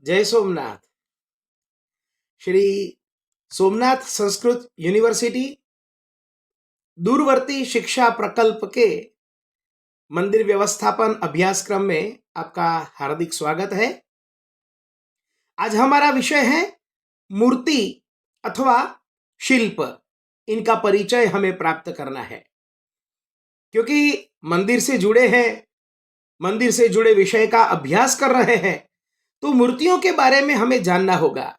जय सोमनाथ। श्री सोमनाथ संस्कृत यूनिवर्सिटी दूरवर्ती शिक्षा प्रकल्प के मंदिर व्यवस्थापन अभ्यासक्रम में आपका हार्दिक स्वागत है। आज हमारा विषय है मूर्ति अथवा शिल्प। इनका परिचय हमें प्राप्त करना है, क्योंकि मंदिर से जुड़े हैं, मंदिर से जुड़े विषय का अभ्यास कर रहे हैं, तो मूर्तियों के बारे में हमें जानना होगा।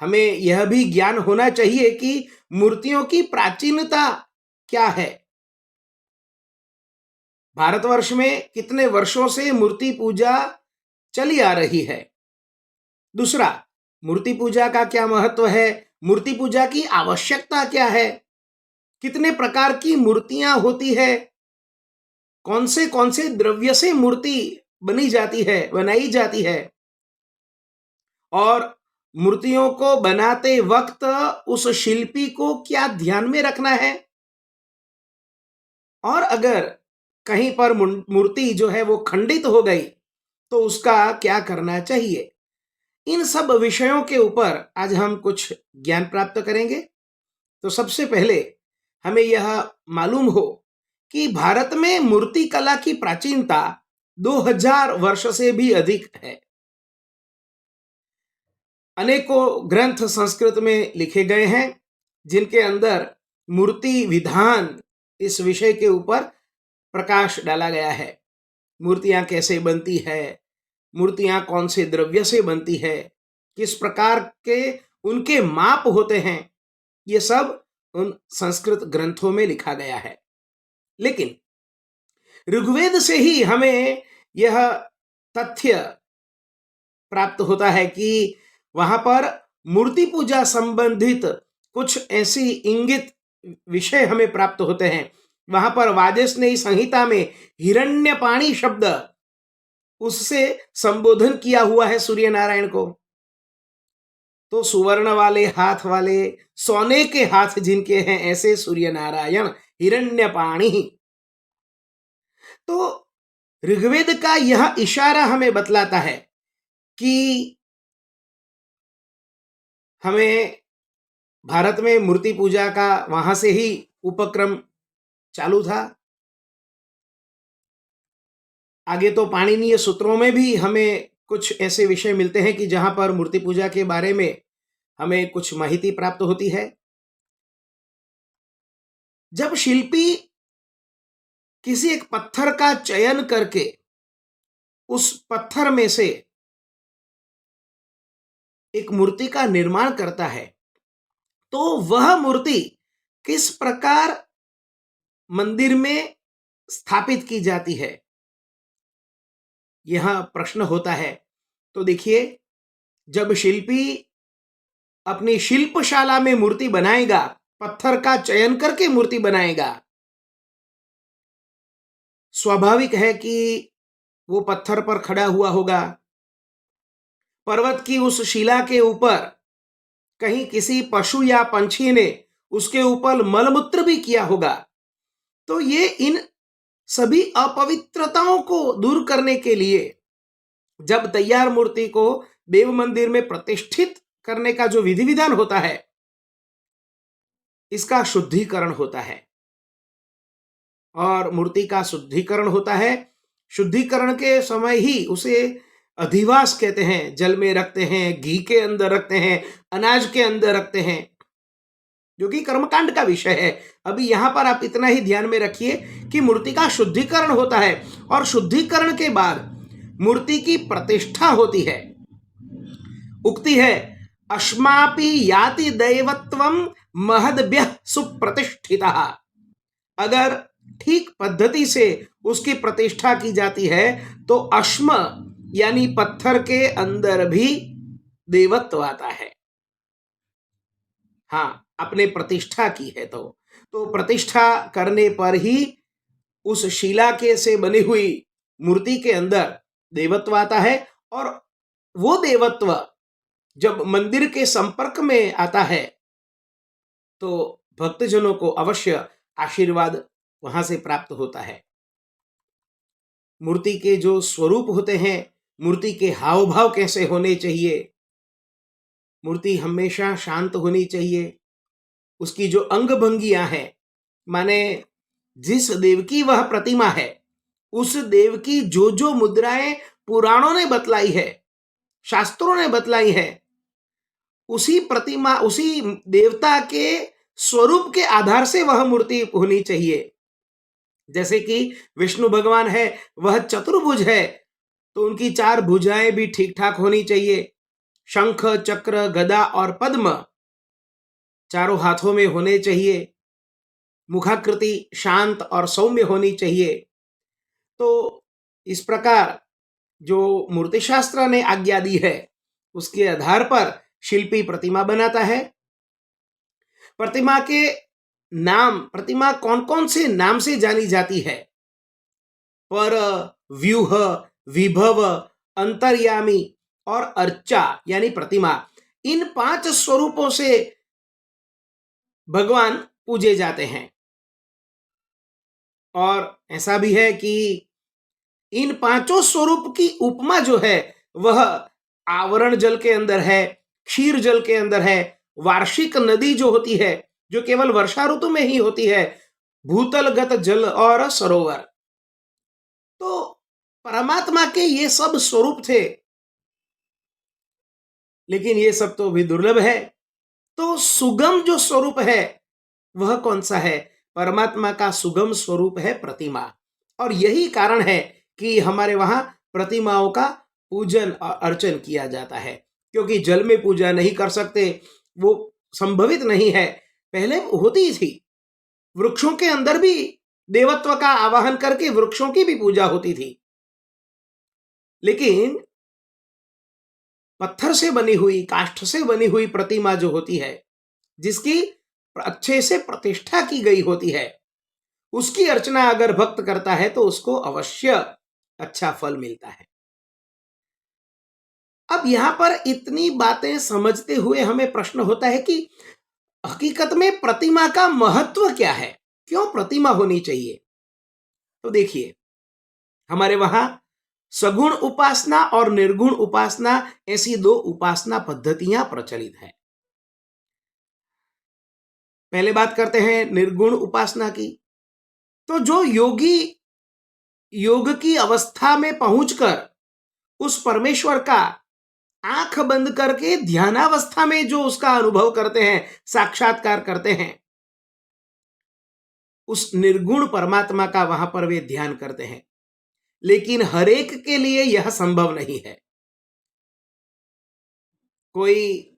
हमें यह भी ज्ञान होना चाहिए कि मूर्तियों की प्राचीनता क्या है। भारतवर्ष में कितने वर्षों से मूर्ति पूजा चली आ रही है। दूसरा, मूर्ति पूजा का क्या महत्व है, मूर्ति पूजा की आवश्यकता क्या है, कितने प्रकार की मूर्तियां होती है, कौन से द्रव्य से मूर्ति बनाई जाती है, और मूर्तियों को बनाते वक्त उस शिल्पी को क्या ध्यान में रखना है, और अगर कहीं पर मूर्ति जो है वो खंडित हो गई तो उसका क्या करना चाहिए। इन सब विषयों के ऊपर आज हम कुछ ज्ञान प्राप्त करेंगे। तो सबसे पहले हमें यह मालूम हो कि भारत में मूर्ति कला की प्राचीनता 2000 वर्ष से भी अधिक है। अनेकों ग्रंथ संस्कृत में लिखे गए हैं, जिनके अंदर मूर्ति विधान इस विषय के ऊपर प्रकाश डाला गया है। मूर्तियां कैसे बनती है, मूर्तियां कौन से द्रव्य से बनती है, किस प्रकार के उनके माप होते हैं, ये सब उन संस्कृत ग्रंथों में लिखा गया है। लेकिन ऋग्वेद से ही हमें यह तथ्य प्राप्त होता है कि वहां पर मूर्ति पूजा संबंधित कुछ ऐसी इंगित विषय हमें प्राप्त होते हैं। वहां पर वाजस्नेयी संहिता में हिरण्यपाणी शब्द, उससे संबोधन किया हुआ है सूर्य नारायण को। तो सुवर्ण वाले हाथ वाले, सोने के हाथ जिनके हैं, ऐसे सूर्य नारायण हिरण्यपाणी। तो ऋग्वेद का यह इशारा हमें बतलाता है कि हमें भारत में मूर्ति पूजा का वहां से ही उपक्रम चालू था। आगे तो पाणिनीय सूत्रों में भी हमें कुछ ऐसे विषय मिलते हैं कि जहां पर मूर्ति पूजा के बारे में हमें कुछ माहिती प्राप्त होती है। जब शिल्पी किसी एक पत्थर का चयन करके उस पत्थर में से एक मूर्ति का निर्माण करता है, तो वह मूर्ति किस प्रकार मंदिर में स्थापित की जाती है, यह प्रश्न होता है। तो देखिए, जब शिल्पी अपनी शिल्पशाला में मूर्ति बनाएगा, पत्थर का चयन करके मूर्ति बनाएगा, स्वाभाविक है कि वो पत्थर पर खड़ा हुआ होगा। पर्वत की उस शिला के ऊपर कहीं किसी पशु या पंछी ने उसके ऊपर मलमूत्र भी किया होगा। तो ये इन सभी अपवित्रताओं को दूर करने के लिए जब तैयार मूर्ति को देव मंदिर में प्रतिष्ठित करने का जो विधि विधान होता है, इसका शुद्धिकरण होता है। और मूर्ति का शुद्धिकरण होता है। शुद्धिकरण के समय ही उसे अधिवास कहते हैं। जल में रखते हैं, घी के अंदर रखते हैं, अनाज के अंदर रखते हैं, जो कि कर्मकांड का विषय है। अभी यहां पर आप इतना ही ध्यान में रखिए कि मूर्ति का शुद्धिकरण होता है, और शुद्धिकरण के बाद मूर्ति की प्रतिष्ठा होती है। उक्ति है, अस्मापि याति दैवत्वम महद्भ्यः सुप्रतिष्ठितः। अगर ठीक पद्धति से उसकी प्रतिष्ठा की जाती है तो अश्म यानी पत्थर के अंदर भी देवत्व आता है। हाँ, अपने प्रतिष्ठा की है तो प्रतिष्ठा करने पर ही उस शिला के से बनी हुई मूर्ति के अंदर देवत्व आता है। और वो देवत्व जब मंदिर के संपर्क में आता है तो भक्तजनों को अवश्य आशीर्वाद वहां से प्राप्त होता है। मूर्ति के जो स्वरूप होते हैं मूर्ति के हाव भाव कैसे होने चाहिए, मूर्ति हमेशा शांत होनी चाहिए, उसकी जो अंग भंगियां हैं, माने जिस देव की वह प्रतिमा है उस देव की जो जो मुद्राएं पुराणों ने बतलाई है, शास्त्रों ने बतलाई है, उसी प्रतिमा उसी देवता के स्वरूप के आधार से वह मूर्ति होनी चाहिए। जैसे कि विष्णु भगवान है, वह चतुर्भुज है, तो उनकी चार भुजाएं भी ठीक ठाक होनी चाहिए। शंख, चक्र, गदा और पद्म चारों हाथों में होने चाहिए। मुखाकृति शांत और सौम्य होनी चाहिए। तो इस प्रकार जो मूर्ति शास्त्र ने आज्ञा दी है उसके आधार पर शिल्पी प्रतिमा बनाता है। प्रतिमा के नाम, प्रतिमा कौन कौन से नाम से जानी जाती है? पर, व्यूह, विभव, अंतर्यामी और अर्चा यानी प्रतिमा, इन 5 स्वरूपों से भगवान पूजे जाते हैं। और ऐसा भी है कि इन 5 स्वरूप की उपमा जो है वह आवरण जल के अंदर है, क्षीर जल के अंदर है, वार्षिक नदी जो होती है जो केवल वर्षा ऋतु में ही होती है, भूतलगत जल और सरोवर। तो परमात्मा के ये सब स्वरूप थे, लेकिन ये सब तो भी दुर्लभ है। तो सुगम जो स्वरूप है वह कौन सा है? परमात्मा का सुगम स्वरूप है प्रतिमा। और यही कारण है कि हमारे वहां प्रतिमाओं का पूजन और अर्चन किया जाता है, क्योंकि जल में पूजा नहीं कर सकते, वो संभवित नहीं है। पहले होती थी, वृक्षों के अंदर भी देवत्व का आवाहन करके वृक्षों की भी पूजा होती थी, लेकिन पत्थर से बनी हुई, काष्ठ से बनी हुई प्रतिमा जो होती है, जिसकी अच्छे से प्रतिष्ठा की गई होती है, उसकी अर्चना अगर भक्त करता है तो उसको अवश्य अच्छा फल मिलता है। अब यहां पर इतनी बातें समझते हुए हमें प्रश्न होता है कि हकीकत में प्रतिमा का महत्व क्या है, क्यों प्रतिमा होनी चाहिए? तो देखिए, हमारे वहां सगुण उपासना और निर्गुण उपासना, ऐसी 2 उपासना पद्धतियां प्रचलित है। पहले बात करते हैं निर्गुण उपासना की। तो जो योगी योग की अवस्था में पहुंचकर उस परमेश्वर का आंख बंद करके ध्यानावस्था में जो उसका अनुभव करते हैं, साक्षात्कार करते हैं, उस निर्गुण परमात्मा का वहां पर वे ध्यान करते हैं। लेकिन हरेक के लिए यह संभव नहीं है। कोई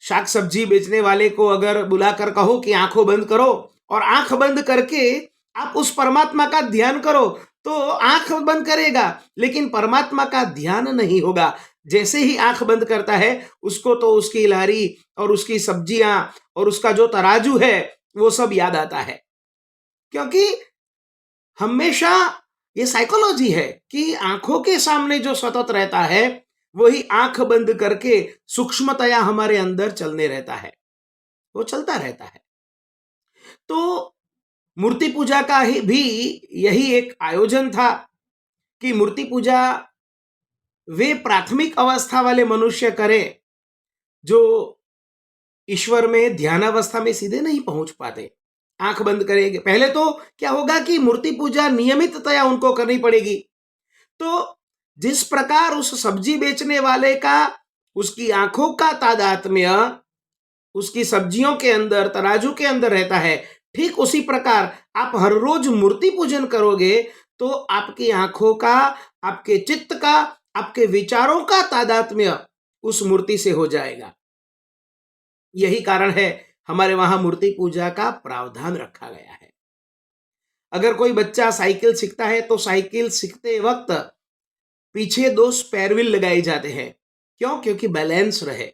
शाक सब्जी बेचने वाले को अगर बुलाकर कहो कि आंखों बंद करो और आंख बंद करके आप उस परमात्मा का ध्यान करो, तो आंख बंद करेगा लेकिन परमात्मा का ध्यान नहीं होगा। जैसे ही आंख बंद करता है उसको तो उसकी लारी और उसकी सब्जियां और उसका जो तराजू है वो सब याद आता है, क्योंकि हमेशा ये साइकोलॉजी है कि आंखों के सामने जो सतत रहता है वही आंख बंद करके सूक्ष्मतया हमारे अंदर चलने रहता है, वो चलता रहता है। तो मूर्ति पूजा का ही भी यही एक आयोजन था कि मूर्ति पूजा वे प्राथमिक अवस्था वाले मनुष्य करें जो ईश्वर में ध्यानावस्था में सीधे नहीं पहुंच पाते। आंख बंद करेंगे, पहले तो क्या होगा कि मूर्ति पूजा नियमिततया उनको करनी पड़ेगी। तो जिस प्रकार उस सब्जी बेचने वाले का उसकी आंखों का तादात्म्य उसकी सब्जियों के अंदर, तराजू के अंदर रहता है, ठीक उसी प्रकार आप हर रोज मूर्ति पूजन करोगे तो आपकी आंखों का, आपके चित्त का, आपके विचारों का तादात्म्य उस मूर्ति से हो जाएगा। यही कारण है हमारे वहां मूर्ति पूजा का प्रावधान रखा गया है। अगर कोई बच्चा साइकिल सीखता है तो साइकिल सीखते वक्त पीछे 2 स्पेयर व्हील लगाए जाते हैं। क्यों? क्योंकि बैलेंस रहे।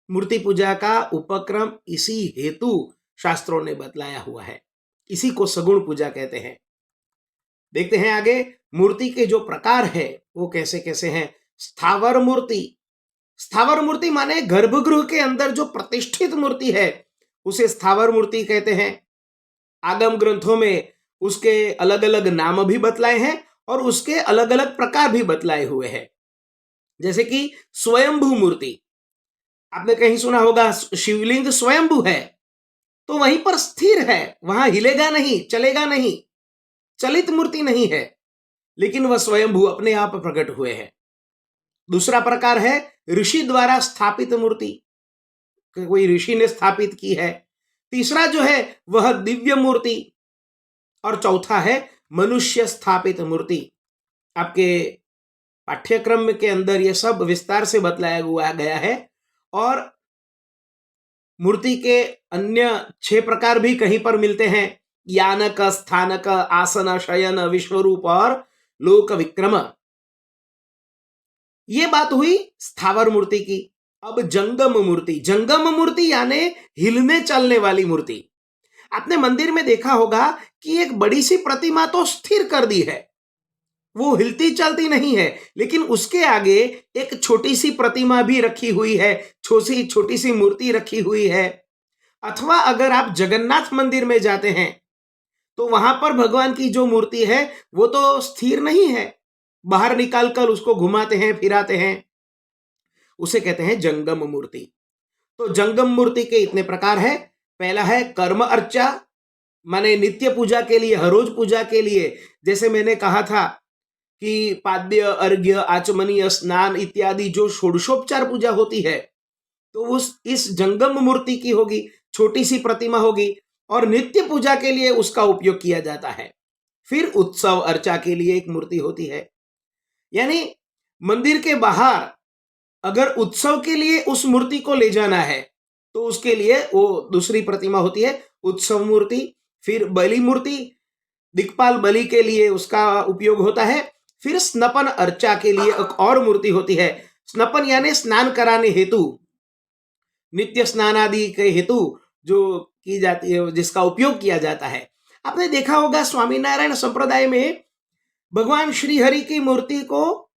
मूर्ति पूजा का उपक्रम इसी हेतु शास्त्रों ने बतलाया हुआ है। इसी को सगुण पूजा कहते हैं। देखते हैं आगे मूर्ति के जो प्रकार है वो कैसे कैसे हैं। स्थावर मूर्ति, स्थावर मूर्ति माने गर्भगृह के अंदर जो प्रतिष्ठित मूर्ति है उसे स्थावर मूर्ति कहते हैं। आगम ग्रंथों में उसके अलग अलग नाम भी बतलाए हैं और उसके अलग अलग प्रकार भी बतलाए हुए हैं। जैसे कि स्वयंभू मूर्ति, आपने कहीं सुना होगा शिवलिंग स्वयंभू है, तो वहीं पर स्थिर है, वहां हिलेगा नहीं, चलेगा नहीं, चलित मूर्ति नहीं है, लेकिन वह स्वयंभू अपने आप प्रकट हुए हैं। दूसरा प्रकार है ऋषि द्वारा स्थापित मूर्ति, कोई ऋषि ने स्थापित की है। तीसरा जो है वह दिव्य मूर्ति, और चौथा है मनुष्य स्थापित मूर्ति। आपके पाठ्यक्रम के अंदर यह सब विस्तार से बतलाया हुआ गया है। और मूर्ति के अन्य 6 प्रकार भी कहीं पर मिलते हैं, यानक, स्थानक, आसन, शयन, विश्वरूप और लोक विक्रम। ये बात हुई स्थावर मूर्ति की। अब जंगम मूर्ति, जंगम मूर्ति यानी हिलने चलने वाली मूर्ति। आपने मंदिर में देखा होगा कि एक बड़ी सी प्रतिमा तो स्थिर कर दी है, वो हिलती चलती नहीं है, लेकिन उसके आगे एक छोटी सी प्रतिमा भी रखी हुई है, छोटी सी मूर्ति रखी हुई है। अथवा अगर आप जगन्नाथ मंदिर में जाते हैं तो वहां पर भगवान की जो मूर्ति है वो तो स्थिर नहीं है, बाहर निकालकर उसको घुमाते हैं, फिराते हैं, उसे कहते हैं जंगम मूर्ति। तो जंगम मूर्ति के इतने प्रकार है। पहला है कर्म अर्चा, माने नित्य पूजा के लिए, हर रोज पूजा के लिए, जैसे मैंने कहा था कि पाद्य, अर्घ्य, आचमनीय, स्नान इत्यादि जो षोडशोपचार पूजा होती है, तो उस इस जंगम मूर्ति की होगी, छोटी सी प्रतिमा होगी, और नित्य पूजा के लिए उसका उपयोग किया जाता है। फिर उत्सव अर्चा के लिए एक मूर्ति होती है, यानी मंदिर के बाहर अगर उत्सव के लिए उस मूर्ति को ले जाना है तो उसके लिए वो दूसरी प्रतिमा होती है, उत्सव मूर्ति। फिर बलि मूर्ति, दिक्पाल बलि के लिए उसका उपयोग होता है। फिर स्नपन अर्चा के लिए एक और मूर्ति होती है। स्नपन यानी स्नान कराने हेतु, नित्य स्नान आदि के हेतु जो की जाती है, जिसका उपयोग किया जाता है। आपने देखा होगा स्वामीनारायण संप्रदाय में भगवान श्री हरि की मूर्ति को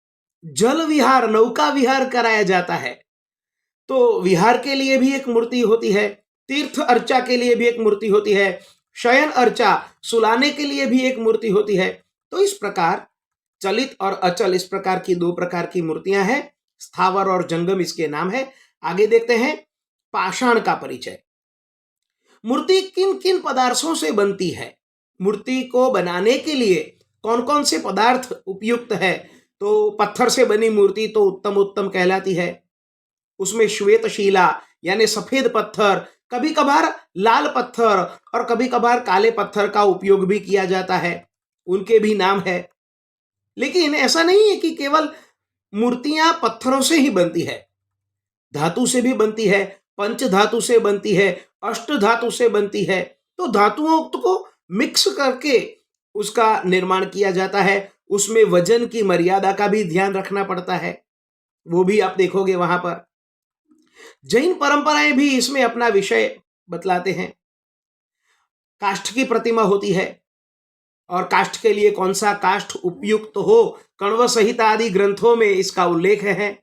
जल विहार, नौका विहार कराया जाता है, तो विहार के लिए भी एक मूर्ति होती है। तीर्थ अर्चा के लिए भी एक मूर्ति होती है। शयन अर्चा, सुलाने के लिए भी एक मूर्ति होती है। तो इस प्रकार चलित और अचल, इस प्रकार की 2 प्रकार की मूर्तियां हैं। स्थावर और जंगम इसके नाम है। आगे देखते हैं पाषाण का परिचय। मूर्ति किन किन पदार्थों से बनती है, मूर्ति को बनाने के लिए कौन कौन से पदार्थ उपयुक्त है। तो पत्थर से बनी मूर्ति तो उत्तम उत्तम कहलाती है। उसमें श्वेत शिला यानी सफेद पत्थर, कभी कभार लाल पत्थर और कभी कभार काले पत्थर का उपयोग भी किया जाता है, उनके भी नाम है। लेकिन ऐसा नहीं है कि केवल मूर्तियां पत्थरों से ही बनती है, धातु से भी बनती है, पंच धातु से बनती है, अष्ट धातु से बनती है। तो धातुओं को मिक्स करके उसका निर्माण किया जाता है। उसमें वजन की मर्यादा का भी ध्यान रखना पड़ता है, वो भी आप देखोगे वहां पर। जैन परंपराएं भी इसमें अपना विषय बतलाते हैं। काष्ठ की प्रतिमा होती है, और काष्ठ के लिए कौन सा काष्ठ उपयुक्त हो, कण्व संहिता आदि ग्रंथों में इसका उल्लेख है।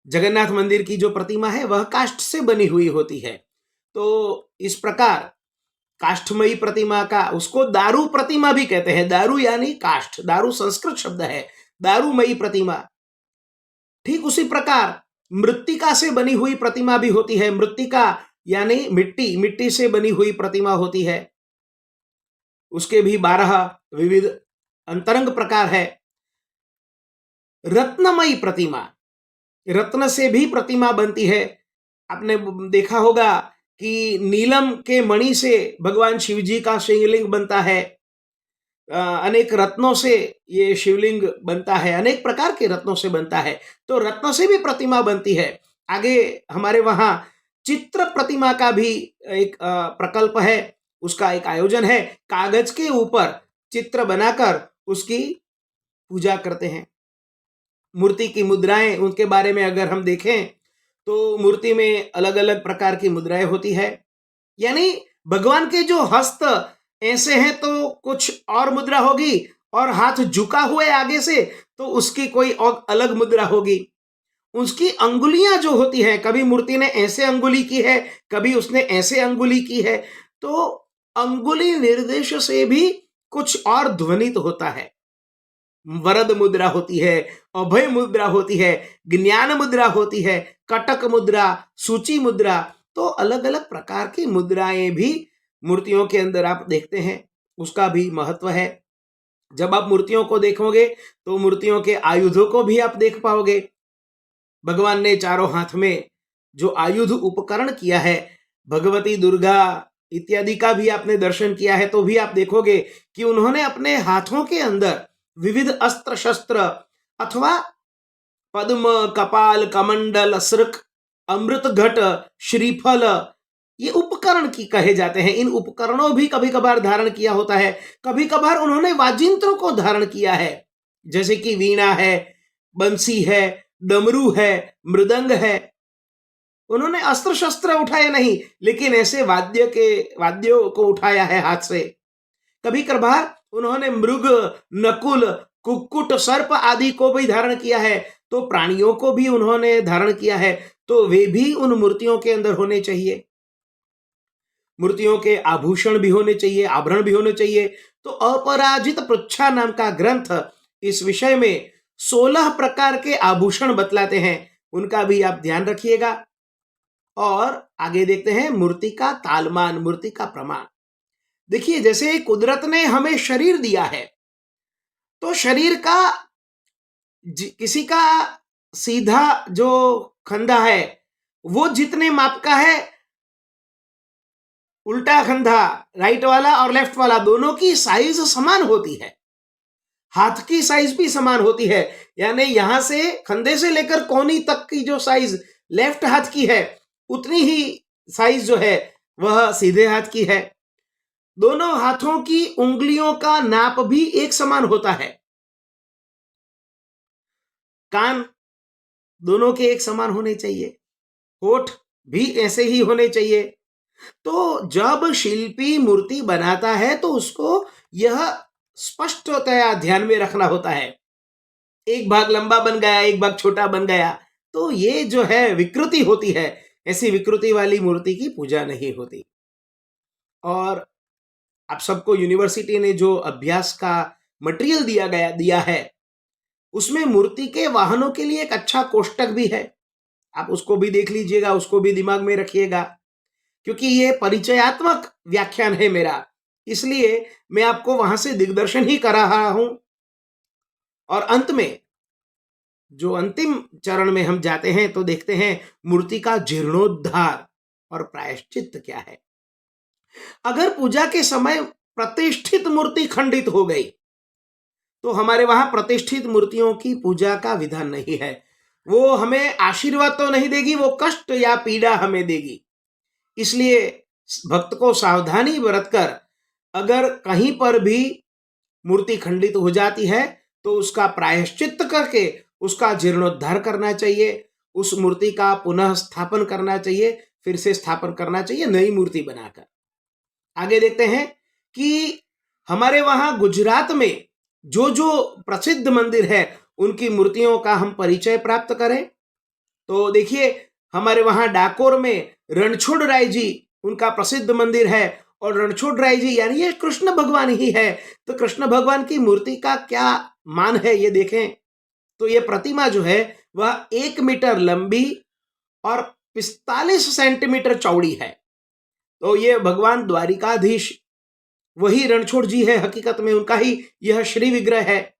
जगन्नाथ मंदिर की जो प्रतिमा है वह काष्ठ से बनी हुई होती है। तो इस प्रकार काष्ठमयी प्रतिमा का, उसको दारू प्रतिमा भी कहते हैं। दारू यानी काष्ठ, दारू संस्कृत शब्द है, दारूमयी प्रतिमा। ठीक उसी प्रकार मृत्तिका से बनी हुई प्रतिमा भी होती है। मृत्तिका यानी मिट्टी, मिट्टी से बनी हुई प्रतिमा होती है। उसके भी 12 विविध अंतरंग प्रकार है। रत्नमयी प्रतिमा, रत्न से भी प्रतिमा बनती है। आपने देखा होगा कि नीलम के मणि से भगवान शिव जी का शिवलिंग बनता है। अनेक रत्नों से ये शिवलिंग बनता है, अनेक प्रकार के रत्नों से बनता है। तो रत्नों से भी प्रतिमा बनती है। आगे हमारे वहां चित्र प्रतिमा का भी एक प्रकल्प है, उसका एक आयोजन है। कागज के ऊपर चित्र बनाकर उसकी पूजा करते हैं। मूर्ति की मुद्राएं, उनके बारे में अगर हम देखें तो मूर्ति में अलग अलग प्रकार की मुद्राएं होती है। यानी भगवान के जो हस्त ऐसे हैं तो कुछ और मुद्रा होगी, और हाथ झुका हुए आगे से तो उसकी कोई और अलग मुद्रा होगी। उसकी अंगुलियां जो होती हैं, कभी मूर्ति ने ऐसे अंगुली की है, कभी उसने ऐसे अंगुली की है, तो अंगुली निर्देश से भी कुछ और ध्वनित होता है। वरद मुद्रा होती है, अभय मुद्रा होती है, ज्ञान मुद्रा होती है, कटक मुद्रा, सूची मुद्रा। तो अलग अलग प्रकार की मुद्राएं भी मूर्तियों के अंदर आप देखते हैं, उसका भी महत्व है। जब आप मूर्तियों को देखोगे तो मूर्तियों के आयुधों को भी आप देख पाओगे। भगवान ने चारों हाथ में जो आयुध उपकरण किया है, भगवती दुर्गा इत्यादि का भी आपने दर्शन किया है, तो भी आप देखोगे कि उन्होंने अपने हाथों के अंदर विविध अस्त्र शस्त्र अथवा पद्म, कपाल, कमंडल, सृक, अमृत घट, श्रीफल, ये उपकरण की कहे जाते हैं। इन उपकरणों भी कभी कभार धारण किया होता है। कभी कभार उन्होंने वाजिंत्रों को धारण किया है, जैसे कि वीणा है, बंसी है, डमरू है, मृदंग है। उन्होंने अस्त्र शस्त्र उठाए नहीं, लेकिन ऐसे वाद्यों को उठाया है हाथ से। कभी कभार उन्होंने मृग, नकुल, कुक्कुट, सर्प आदि को भी धारण किया है। तो प्राणियों को भी उन्होंने धारण किया है, तो वे भी उन मूर्तियों के अंदर होने चाहिए। मूर्तियों के आभूषण भी होने चाहिए, आभरण भी होने चाहिए। तो अपराजित पृच्छा नाम का ग्रंथ इस विषय में 16 प्रकार के आभूषण बतलाते हैं, उनका भी आप ध्यान रखिएगा। और आगे देखते हैं मूर्ति का तालमान, मूर्ति का प्रमाण। देखिए, जैसे कुदरत ने हमें शरीर दिया है, तो शरीर का किसी का सीधा जो खंधा है वो जितने माप का है, उल्टा खंधा राइट वाला और लेफ्ट वाला दोनों की साइज समान होती है। हाथ की साइज भी समान होती है, यानी यहां से खंधे से लेकर कोहनी तक की जो साइज लेफ्ट हाथ की है, उतनी ही साइज जो है वह सीधे हाथ की है। दोनों हाथों की उंगलियों का नाप भी एक समान होता है। कान दोनों के एक समान होने चाहिए, होठ भी ऐसे ही होने चाहिए। तो जब शिल्पी मूर्ति बनाता है तो उसको यह स्पष्टतया ध्यान में रखना होता है। एक भाग लंबा बन गया, एक भाग छोटा बन गया, तो ये जो है विकृति होती है। ऐसी विकृति वाली मूर्ति की पूजा नहीं होती। और आप सबको यूनिवर्सिटी ने जो अभ्यास का मटेरियल दिया है, उसमें मूर्ति के वाहनों के लिए एक अच्छा कोष्टक भी है। आप उसको भी देख लीजिएगा, उसको भी दिमाग में रखिएगा, क्योंकि ये परिचयात्मक व्याख्यान है मेरा, इसलिए मैं आपको वहां से दिग्दर्शन ही करा रहा हूं। और अंत में जो अंतिम चरण में हम जाते हैं तो देखते हैं मूर्ति का जीर्णोद्धार और प्रायश्चित क्या है। अगर पूजा के समय प्रतिष्ठित मूर्ति खंडित हो गई तो हमारे वहां प्रतिष्ठित मूर्तियों की पूजा का विधान नहीं है। वो हमें आशीर्वाद तो नहीं देगी, वो कष्ट या पीड़ा हमें देगी। इसलिए भक्त को सावधानी बरतकर अगर कहीं पर भी मूर्ति खंडित हो जाती है तो उसका प्रायश्चित करके उसका जीर्णोद्धार करना चाहिए, उस मूर्ति का पुनः स्थापन करना चाहिए, फिर से स्थापन करना चाहिए नई मूर्ति बनाकर। आगे देखते हैं कि हमारे वहां गुजरात में जो जो प्रसिद्ध मंदिर है उनकी मूर्तियों का हम परिचय प्राप्त करें। तो देखिए, हमारे वहां डाकोर में रणछोड़ राय जी, उनका प्रसिद्ध मंदिर है। और रणछोड़ राय जी यानी ये कृष्ण भगवान ही है। तो कृष्ण भगवान की मूर्ति का क्या मान है ये देखें। तो ये प्रतिमा जो है वह 1 मीटर लंबी और 45 सेंटीमीटर चौड़ी है। तो ये भगवान द्वारिकाधीश वही रणछोड़ जी है, हकीकत में उनका ही यह श्री विग्रह है।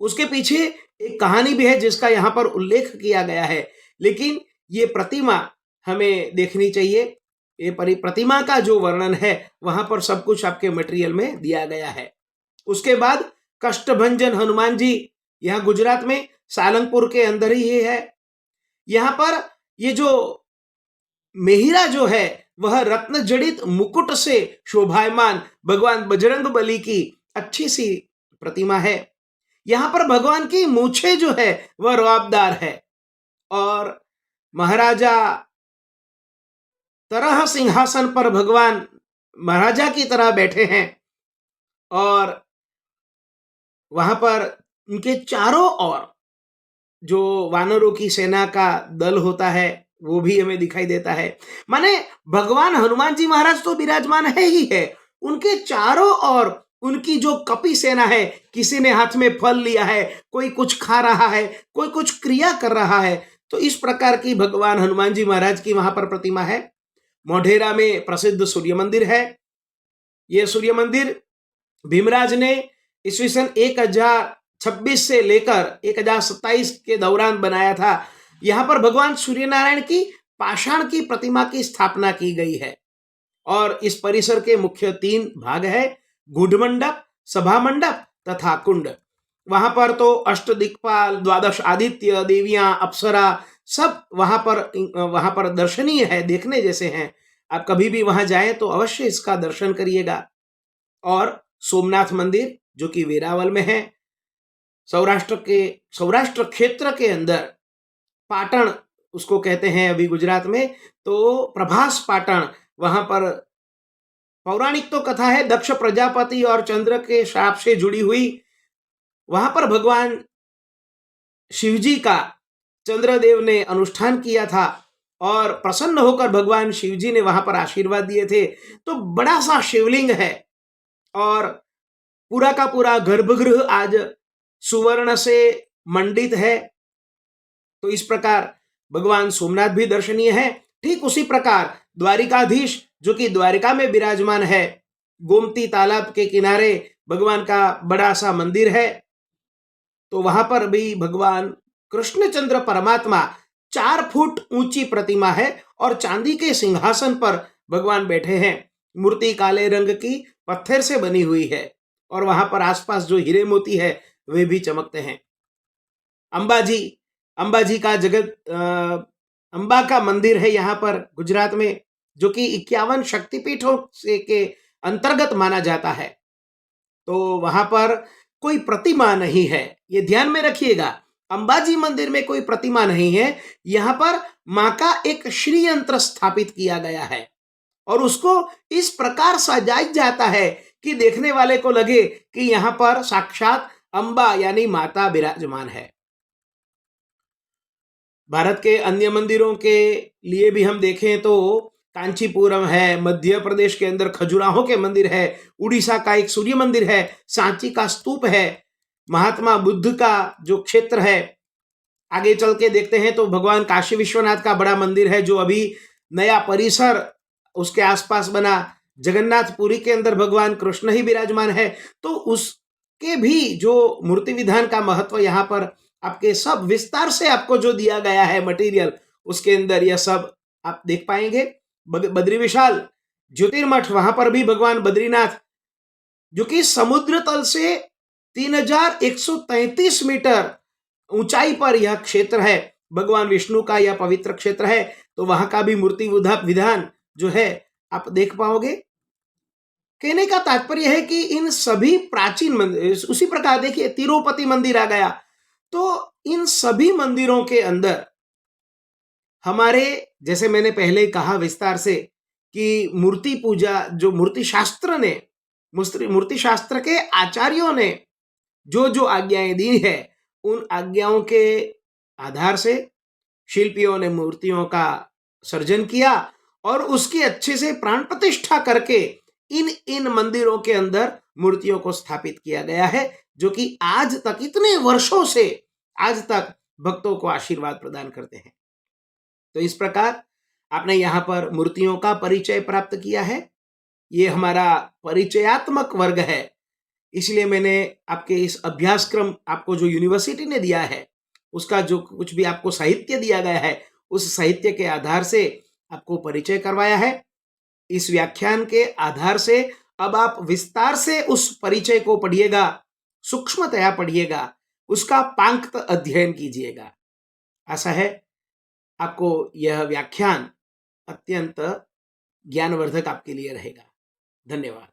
उसके पीछे एक कहानी भी है जिसका यहां पर उल्लेख किया गया है, लेकिन ये प्रतिमा हमें देखनी चाहिए। ये प्रतिमा का जो वर्णन है वहां पर सब कुछ आपके मटेरियल में दिया गया है। उसके बाद कष्टभंजन हनुमान जी, यहाँ गुजरात में सालंगपुर के अंदर ही है। यहाँ पर ये जो मेहिरा जो है वह रत्न जड़ित मुकुट से शोभायमान भगवान बजरंग बली की अच्छी सी प्रतिमा है। यहां पर भगवान की मूछें जो है वह रौबदार है और महाराजा तरह सिंहासन पर भगवान महाराजा की तरह बैठे हैं। और वहां पर उनके चारों ओर जो वानरों की सेना का दल होता है वो भी हमें दिखाई देता है। माने भगवान हनुमान जी महाराज तो विराजमान है ही है, उनके चारों ओर उनकी जो कपि सेना है, किसी ने हाथ में फल लिया है, कोई कुछ खा रहा है, कोई कुछ क्रिया कर रहा है, तो इस प्रकार की भगवान हनुमान जी महाराज की वहां पर प्रतिमा है। मोढेरा में प्रसिद्ध सूर्य मंदिर है। यह सूर्य मंदिर भीमराज ने ईस्वी सन 1026 से लेकर 1027 के दौरान बनाया था। यहां पर भगवान सूर्य नारायण की पाषाण की प्रतिमा की स्थापना की गई है। और इस परिसर के मुख्य 3 भाग है, गूढ़ मंडप, सभा मंडप तथा कुंड। वहां पर तो अष्टदिक्पाल, द्वादश आदित्य, देवियां, अप्सरा सब वहां पर दर्शनीय है, देखने जैसे हैं। आप कभी भी वहां जाएं तो अवश्य इसका दर्शन करिएगा। और सोमनाथ मंदिर जो कि वेरावल में है, सौराष्ट्र क्षेत्र के अंदर पाटण उसको कहते हैं अभी गुजरात में, तो प्रभास पाटण, वहां पर पौराणिक तो कथा है दक्ष प्रजापति और चंद्र के शाप से जुड़ी हुई। वहां पर भगवान शिवजी का चंद्रदेव ने अनुष्ठान किया था और प्रसन्न होकर भगवान शिवजी ने वहां पर आशीर्वाद दिए थे। तो बड़ा सा शिवलिंग है और पूरा का पूरा गर्भगृह आज सुवर्ण से मंडित है। तो इस प्रकार भगवान सोमनाथ भी दर्शनीय है। ठीक उसी प्रकार द्वारिकाधीश जो कि द्वारिका में विराजमान है, गोमती तालाब के किनारे भगवान का बड़ा सा मंदिर है। तो वहां पर भी भगवान कृष्णचंद्र परमात्मा 4 फुट ऊंची प्रतिमा है और चांदी के सिंहासन पर भगवान बैठे हैं। मूर्ति काले रंग की पत्थर से बनी हुई है और वहां पर आसपास जो हीरे मोती है वे भी चमकते हैं। अंबाजी का अंबा का मंदिर है यहाँ पर गुजरात में, जो कि 51 शक्तिपीठों से के अंतर्गत माना जाता है। तो वहां पर कोई प्रतिमा नहीं है, ये ध्यान में रखिएगा। अंबाजी मंदिर में कोई प्रतिमा नहीं है। यहाँ पर माँ का एक श्री यंत्र स्थापित किया गया है और उसको इस प्रकार सजाया जाता है कि देखने वाले को लगे कि यहाँ पर साक्षात अंबा यानी माता विराजमान है। भारत के अन्य मंदिरों के लिए भी हम देखें तो कांचीपुरम है, मध्य प्रदेश के अंदर खजुराहो के मंदिर है, उड़ीसा का एक सूर्य मंदिर है, सांची का स्तूप है, महात्मा बुद्ध का जो क्षेत्र है। आगे चल के देखते हैं तो भगवान काशी विश्वनाथ का बड़ा मंदिर है जो अभी नया परिसर उसके आसपास बना। जगन्नाथपुरी के अंदर भगवान कृष्ण ही विराजमान है। तो उसके भी जो मूर्ति विधान का महत्व यहाँ पर आपके सब विस्तार से आपको जो दिया गया है मटेरियल, उसके अंदर यह सब आप देख पाएंगे। बद्री विशाल ज्योतिर्मठ, वहां पर भी भगवान बद्रीनाथ जो कि समुद्र तल से 3133 मीटर ऊंचाई पर यह क्षेत्र है, भगवान विष्णु का यह पवित्र क्षेत्र है। तो वहां का भी मूर्ति विधान जो है आप देख पाओगे। कहने का तात्पर्य है कि इन सभी प्राचीन मंदिर, उसी प्रकार देखिए तिरुपति मंदिर आ गया, तो इन सभी मंदिरों के अंदर हमारे, जैसे मैंने पहले कहा विस्तार से, कि मूर्ति पूजा जो मूर्ति शास्त्र के आचार्यों ने जो जो आज्ञाएं दी है, उन आज्ञाओं के आधार से शिल्पियों ने मूर्तियों का सर्जन किया और उसकी अच्छे से प्राण प्रतिष्ठा करके इन मंदिरों के अंदर मूर्तियों को स्थापित किया गया है, जो कि आज तक, इतने वर्षों से आज तक भक्तों को आशीर्वाद प्रदान करते हैं। तो इस प्रकार आपने यहाँ पर मूर्तियों का परिचय प्राप्त किया है। ये हमारा परिचयात्मक वर्ग है, इसलिए मैंने आपके इस अभ्यासक्रम, आपको जो यूनिवर्सिटी ने दिया है, उसका जो कुछ भी आपको साहित्य दिया गया है, उस साहित्य के आधार से आपको परिचय करवाया है। इस व्याख्यान के आधार से अब आप विस्तार से उस परिचय को पढ़िएगा, सूक्ष्मतया पढ़िएगा, उसका पांक्त अध्ययन कीजिएगा। आशा है आपको यह व्याख्यान अत्यंत ज्ञानवर्धक आपके लिए रहेगा। धन्यवाद।